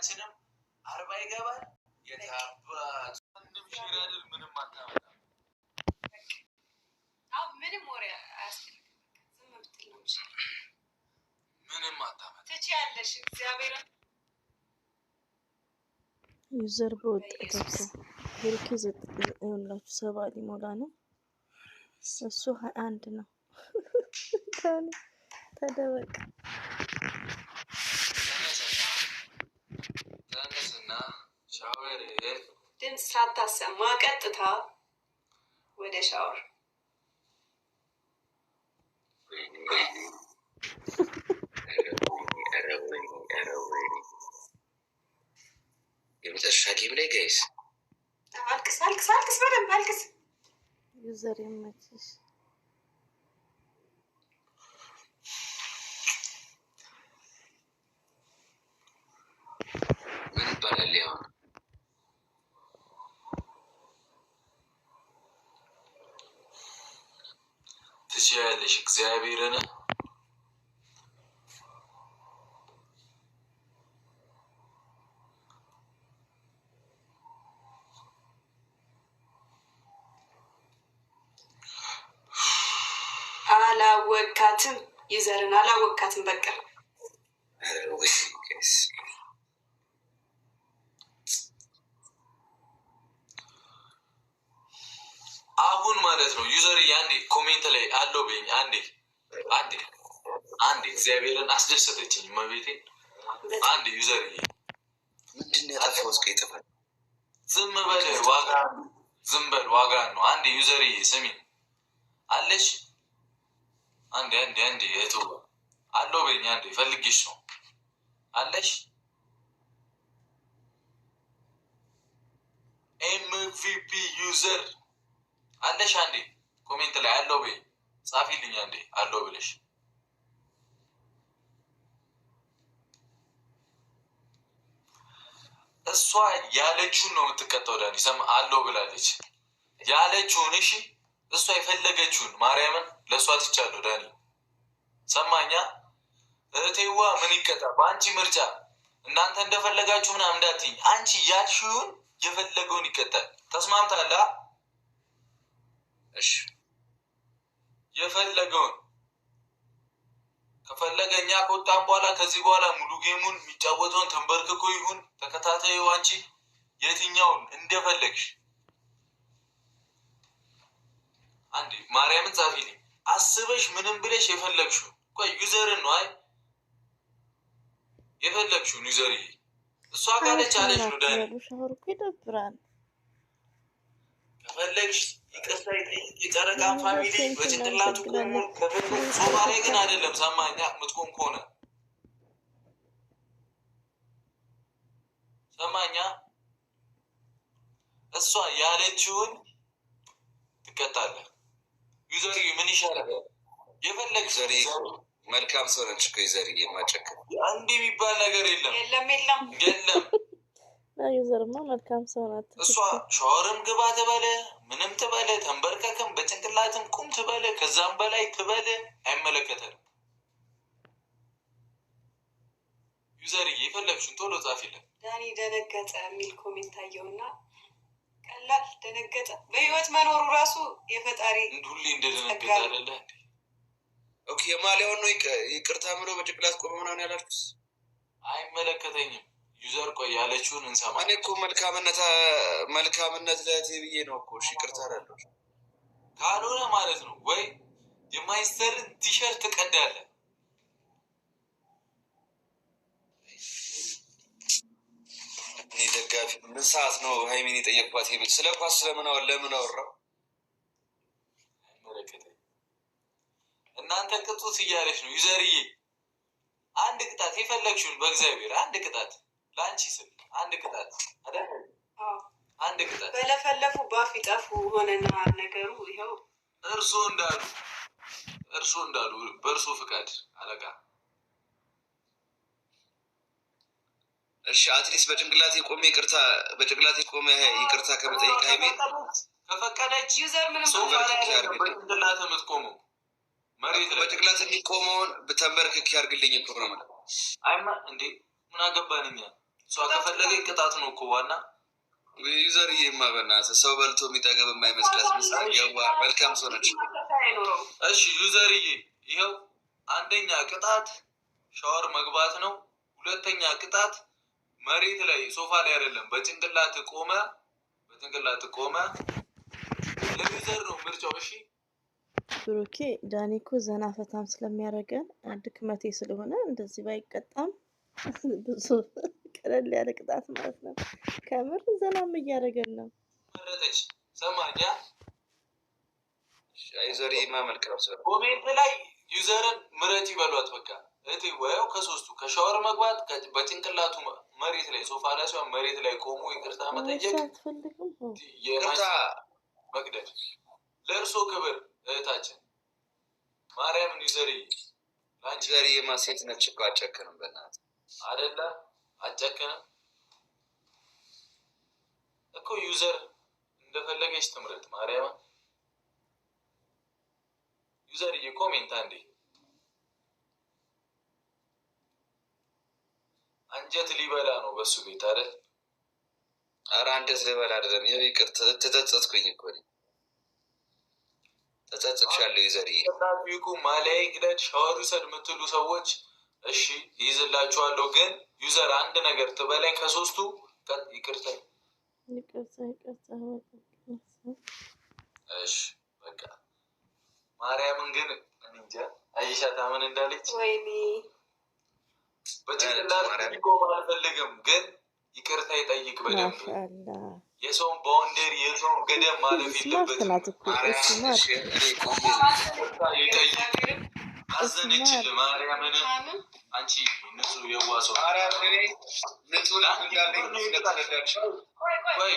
ሁላችንም 40 ይገባል። የታባት ምንም ሽራድል ምንም አታመጣ ምንም ወሬ አያስፈልግም። ዝም ብትል ነው ምንም አታመጣ ትችያለሽ። እግዚአብሔር ዩዘር በወጥ ገብቶ ሄልኪ ይኸውላችሁ 70 ሊሞላ ነው። እሱ 21 ነው። ተደበቅ ተነስና ሻወር ድምፅ ሳታሰማ ቀጥታ ወደ ሻወር የመጨረሻ ጌም ላይ ጋይስ አልቅስ አልቅስ አልቅስ በደንብ አልቅስ። ዩዘር ይመችሽ። ምን ይባላል ያው ትችያለሽ እግዚአብሔርን አላወቃትም። ዩዘርን አላወቃትም። በቃ አሁን ማለት ነው ዩዘር አንዴ ኮሜንት ላይ አለው በኝ አንዴ እግዚአብሔርን አስደሰተችኝ መቤቴ አንዴ ዩዘር ምንድነው ያጠፋው? እስከ ይጥፋል ዝም በል ዋጋ ነው። አንዴ ዩዘር ስሚ አለሽ አንዴ እህቱ አለው በኝ አንዴ ፈልግሽ ነው አለሽ ኤምቪፒ ዩዘር አለሽ አንዴ ኮሜንት ላይ አለው በይ ጻፊልኝ አንዴ አለው ብለሽ እሷ ያለችውን ነው የምትከተው። ዳኒ ሰም አለው ብላለች ያለችውን። እሺ እሷ የፈለገችውን ማርያምን ለእሷ ትቻለሁ። ዳኒ ሰማኛ እህቴዋ ምን ይቀጣ በአንቺ ምርጫ። እናንተ እንደፈለጋችሁ ምናምን እንዳትይኝ። አንቺ ያልሽውን የፈለገውን ይቀጣል። ተስማምታላ? እሺ የፈለገውን ከፈለገኛ ከወጣን በኋላ ከዚህ በኋላ ሙሉ ጌሙን የሚጫወተውን ተንበርክኮ ይሁን ተከታታዩ አንቺ የትኛውን እንደፈለግሽ አንዴ ማርያምን ጻፊልኝ። አስበሽ ምንም ብለሽ የፈለግሽውን ቆይ ዩዘርን ነው አይ የፈለግሽውን ዩዘር እሷ ካለች አለች ነው ዳኒ ከፈለግሽ ይቅርታ የጨረቃ ፋሚሊ በጭንቅላቱ ቆሞ ከፈለግ ሶማሌ ግን አይደለም። ሰማኛ ምትቆም ከሆነ ሰማኛ እሷ ያለችውን ትቀጣለህ። ዩዘር ምን ይሻላል? የፈለግ ዘሪ መልካም ሰው ነች እኮ ዩዘር የማጨክ አንድ የሚባል ነገር የለም። ዩዘርማ መልካም ሰው ናት። እሷ ሻወርም ግባ ትበለ ምንም ትበለ ተንበርከክም በጭንቅላትም ቁም ትበለ ከዛም በላይ ትበለ አይመለከተንም። ዩዘር የፈለግሽን ቶሎ ጻፊልን። ዳኒ ደነገጠ የሚል ኮሜንት አየውና ቀላል ደነገጠ። በህይወት መኖሩ ራሱ የፈጣሪ ሁሌ እንደደነገጠ አይደለ እንዴ? ኦኬ የማሊያውን ነው ይቅርታ ምሎ በጭንቅላት ቆመ ምናምን ያላልኩት አይመለከተኝም። ዩዘር ቆይ ያለችውን እንሰማ። እኔ እኮ መልካምነት ለእህቴ ብዬ ነው እኮ እሺ ይቅርታ አላለሁ ካልሆነ ማለት ነው ወይ የማይስተርን ቲሸርት ቀዳለ። እኔ ደጋፊ ምን ሰዓት ነው ሀይሚን የጠየቅኳት? ይብል ስለ ኳስ ለምን አወራው? እናንተ ቅጡት እያለች ነው ዩዘርዬ። አንድ ቅጣት የፈለግሽውን በእግዚአብሔር አንድ ቅጣት ለአንቺ ስል አንድ ቅጣት አይደል? አንድ ቅጣት በለፈለፉ ባፍ ይጠፉ ሆነና ነገሩ ይኸው እርሶ እንዳሉ በእርሶ ፍቃድ አለቃ። እሺ አትሊስት በጭንቅላቴ ቆሜ ይቅርታ ከመጠየቅ ሀይሜ ከፈቀደች ዩዘር ምንም ሰው በጭንቅላት የምትቆመው መሬት በጭንቅላት የሚቆመውን በተንበርክክ ያርግልኝ እኮ ነው ማለት አይማ እንዴ ምን አገባንኛ እሷ ከፈለገኝ ቅጣት ነው እኮ ዋና ዩዘርዬማ በእናትህ ሰው በልቶ የሚጠገብ የማይመስላት ምሳሌዋ መልካም ሰው ነች። እሺ ዩዘርዬ ይኸው አንደኛ ቅጣት ሻወር መግባት ነው። ሁለተኛ ቅጣት መሬት ላይ ሶፋ ላይ አይደለም በጭንቅላት ቆመ ለዩዘር ነው ምርጫው። እሺ ብሩኬ ዳኒ እኮ ዘና ፈታም ስለሚያደርገን ድክመቴ ስለሆነ እንደዚህ ባይቀጣም ብዙ ቀለል ያለ ቅጣት ማለት ነው። ከምር ዘናም እያደረገን ነው። መረጠች ሰማኛ ዩዘርዬማ መልካም ሰው ኮሜንት ላይ ዩዘርን ምረጥ ይበሏት። በቃ እህቴ ወያው ከሶስቱ ከሻወር መግባት በጭንቅላቱ መሬት ላይ ሶፋ ላይ ሲሆን መሬት ላይ ቆሞ ይቅርታ መጠየቅ ይቅርታ መቅደድ ለእርሶ ክብር እህታችን ማርያምን ዩዘርዬ ለአንቺ ዩዘርዬማ ሴት ነች እኮ አጨክንም በእናትህ አይደለ አጨክንም እኮ ዩዘር እንደፈለገች ትምረጥ ማርያምን ዩዘርዬ ኮሜንት አንዴ አንጀት ሊበላ ነው በሱ ቤት አይደል? ኧረ አንጀት ሊበላ አይደለም። ይቅር ተጸጸትኩኝ እኮ ተጸጽቻለሁ። ዩዘርዬ ጣቢቁ ማሊያ ይቅደድ ሻወር ውሰድ የምትሉ ሰዎች እሺ ይይዝላችኋለሁ። ግን ዩዘር አንድ ነገር ትበላኝ ከሶስቱ ይቅርታ። እሺ በቃ ማርያምን ግን እንጃ አይሻታ ምን እንዳለች ወይኔ በጭንቅላት ሊቆም አልፈልግም፣ ግን ይቅርታ ይጠይቅ በደንብ የሰውን ባውንደሪ የሰውን ገደብ ማለፍ የለበትም። አዘነችል ማርያምን አንቺ ንጹህ የዋሰው ወይ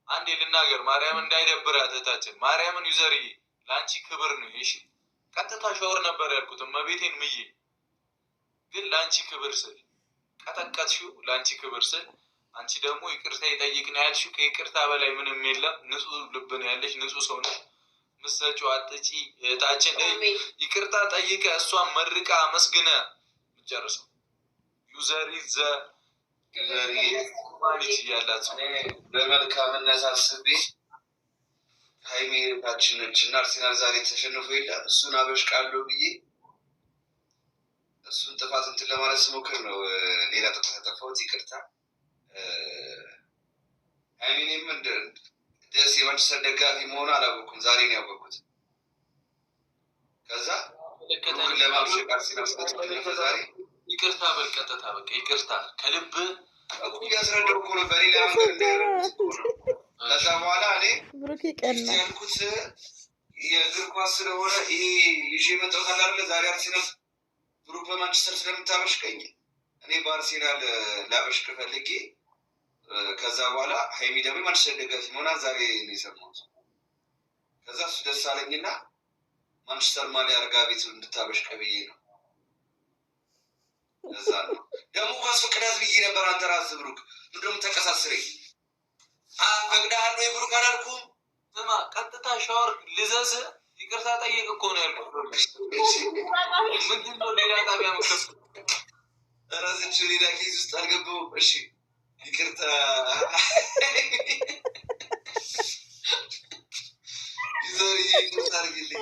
አንዴ ልናገር ማርያምን እንዳይደብራት እህታችን ማርያምን ዩዘርዬ ለአንቺ ክብር ነው። እሺ ቀጥታ ሻወር ነበር ያልኩት እመቤቴን ምዬ ግን ለአንቺ ክብር ስል ቀጠቀጥሽው። ለአንቺ ክብር ስል አንቺ ደግሞ ይቅርታ ይጠይቅ ነው ያልሽው። ከይቅርታ በላይ ምንም የለም። ንጹህ ልብ ነው ያለሽ፣ ንጹህ ሰው ነሽ። ምሰጪው አጥጪ እህታችን ይቅርታ ጠይቀ እሷን መርቃ አመስግነ ምጨርሰው ዩዘሪዘ ማሊት እያላት በመልካምነት አስቤ ሀይሜ እህታችን ነች እና አርሴናል ዛሬ ተሸንፎ የለም እሱን አበሽቃለሁ ብዬ እሱን ጥፋት እንትን ለማለት ስሞክር ነው ሌላ ጥፋት ያጠፋሁት። ይቅርታ ሀይሜንም ደስ የማንቸስተር ደጋፊ መሆኑ አላወኩም፣ ዛሬ ነው ያወቅኩት። ከዛ ለማብሸቅ አርሴናል ስለተሸነፈ ዛሬ ይቅርታ በል ቀጥታ በቃ ይቅርታ ከልብ እያስረዳሁ እኮ ነው በሌላ መንገድ እንዳያረጉት ነው። ከዛ በኋላ እኔ ያልኩት የእግር ኳስ ስለሆነ ይሄ ይዤ የመጣሁት አለ ዛሬ አርሴናል ብሩክ በማንቸስተር ስለምታበሽቀኝ እኔ በአርሴናል ላበሽቅ ፈልጌ ከዛ በኋላ ሀይሚ ደግሞ ማንቸስተር ደጋፊ መሆና ዛሬ ነው የሰማሁት። ከዛ እሱ ደስ አለኝና ማንቸስተር ማሊያ አርጋ ቤት እንድታበሽቀ ብዬ ነው። እዛ ነው ደግሞ ኳስ ፈቅዳት ብዬ ነበር። አንተ ራስህ ብሩክ ምንድነው ተቀሳስረኝ ፈቅዳሃል ወይ ብሩክ አላልኩም። ስማ ቀጥታ ሻወር ልዘዝ ይቅርታ ጠይቅ እኮ ነው ያልኩት። ምንድነው ሌላ ጣቢያ ምክፍ ራስችን ሌላ ኬዝ ውስጥ አልገባሁም። እሺ ይቅርታ ዩዘርዬ ይቅርታ አድርግልኝ።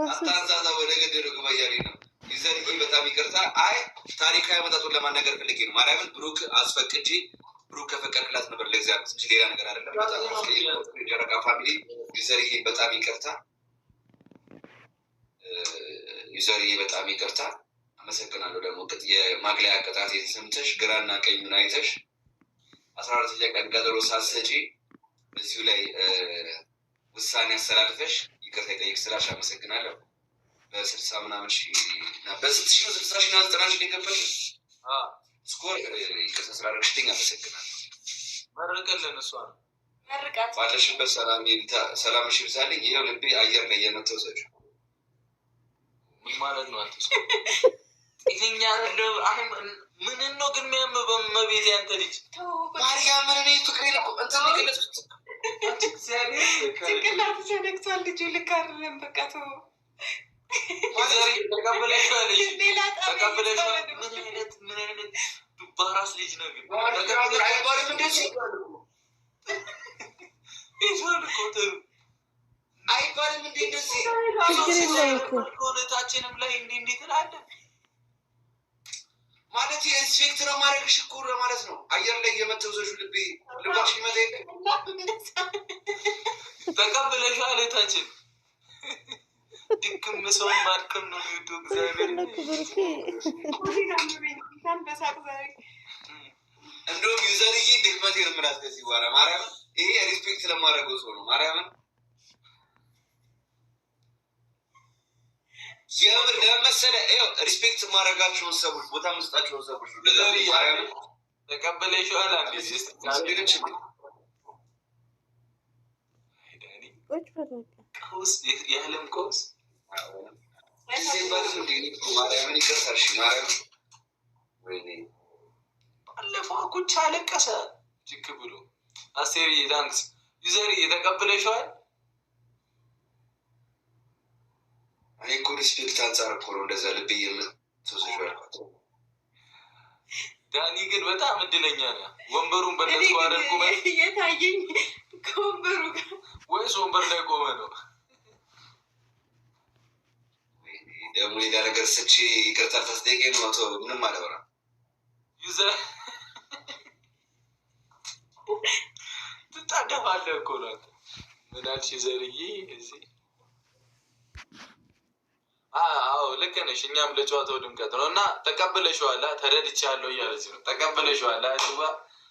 አታንዛዛ ወደ ገደለው ግባ እያለኝ ነው። ዩዘርዬ በጣም ይቅርታ። አይ ታሪካዊ መጣጡን ለማናገር ፈልጌ ነው። ማርያምን ብሩክ አስፈቅጄ ብሩክ ከፈቀድክላት ነበር ለእግዚአብሔር እንጂ ሌላ ነገር አይደለም። በጣም ጨረቃ ፋሚሊ ዩዘርዬ በጣም ይቅርታ። ዩዘርዬ በጣም ይቅርታ። አመሰግናለሁ። ደግሞ የማግለያ ቅጣት ሰምተሽ ግራና ቀኙን አይተሽ 14ኛ ቀን ቀጠሮ ሳትሰጪ እዚሁ ላይ ውሳኔ አስተላልፈሽ ይቅርታ ይጠይቅ ስላሽ አመሰግናለሁ። በ60 ምናምን በስንት ሺህ 60 ሺህ 90 ሺህ የገባሽ ስኮር ይቅርታ ስላደረግሽልኝ አመሰግናለሁ። መርቅልን እሷ ነው ባለሽበት ሰላምሽ ይብዛልኝ። ይኸው ልቤ አየር ላይ የመተው ሰጭ ምን ማለት ነው? አንተ ይሄኛ አይደለም። ምን ነው ግን የሚያምበው በመቤት ያንተ ልጅ ማርያም ምን ነው ፍቅሬ ነው እንት ለገለጽኩት ጭንቅላት ተነክቷል። ልጁ ልክ አይደለም። በቃ ተው ዛሬ ተቀበለሽ ምን አይነት በራስ ልጅ ነው ግን አይባልም እንደዚህ አይባልም እንዴ እንደዚህ ኮነታችንም ላይ እንዴት ትላለህ ማለት ሪስፔክት ነው ማድረግሽ እኮ ማለት ነው። አየር ላይ የመተውዘሹ ልባሽ ይመጣ የለ ተቀበለሻል እህታችን ድክም ሰው ማድከም ነው የሚወደው እግዚአብሔር እንደውም ዩዘርዬ ድክመቴን የምላት ከዚህ በኋላ ማርያምን ይሄ ሪስፔክት ለማድረገው ሰው ነው ማርያምን የምር ለመሰለ ሪስፔክት ማድረጋቸውን ሰዎች ቦታ መስጣቸውን ሰዎች ማርያምን ተቀበለሽዋል አንዴ ቀውስ የዓለም ቀውስ ሲባልም እንዴ ማርያምን ይቀርሳልሽ ማርያም ወይኔ ባለፈው ኩቻ አለቀሰ ችክ ብሎ አስቴሪ ታንክስ ዩዘር የተቀበለሽዋል እኔ እኮ ሪስፔክት አንጻር እኮ ነው እንደዛ ልብ የምትወስጅ ያልኳት ዳኒ ግን በጣም እድለኛ ነው ወንበሩን በለስኩ አደል ቁመ የታየኝ ከወንበሩ ጋር ወይስ ወንበር ላይ ቆመ ነው ደግሞ ሌላ ነገር ስቺ ይቅርታ ታስጠይቀኝ ነው አቶ ምንም አለበራ ዩዘር ትጣደፋለህ እኮ ነው ምን አልሽ ዩዘርዬ እዚህ አዎ ልክ ነሽ እኛም ለጨዋታው ድምቀት ነው እና ተቀበለሽዋል ተረድቻለሁ እያለች ነው ተቀበለሽዋል አቱባ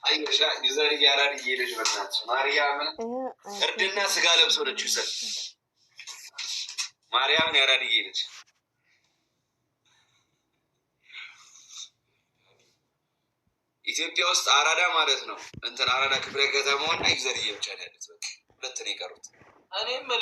አይንሻ ዩዘርዬ አራድዬ ልጅ በእናትሽ ማርያምን እርድና ስጋ ለብሶ ነች ዩዘር ማርያምን ያራድዬ ልጅ ኢትዮጵያ ውስጥ አራዳ ማለት ነው እንትን አራዳ ክፍለ ከተማውና ዩዘርዬ ብቻ ነው ያሉት ሁለት ነው የቀሩት እኔም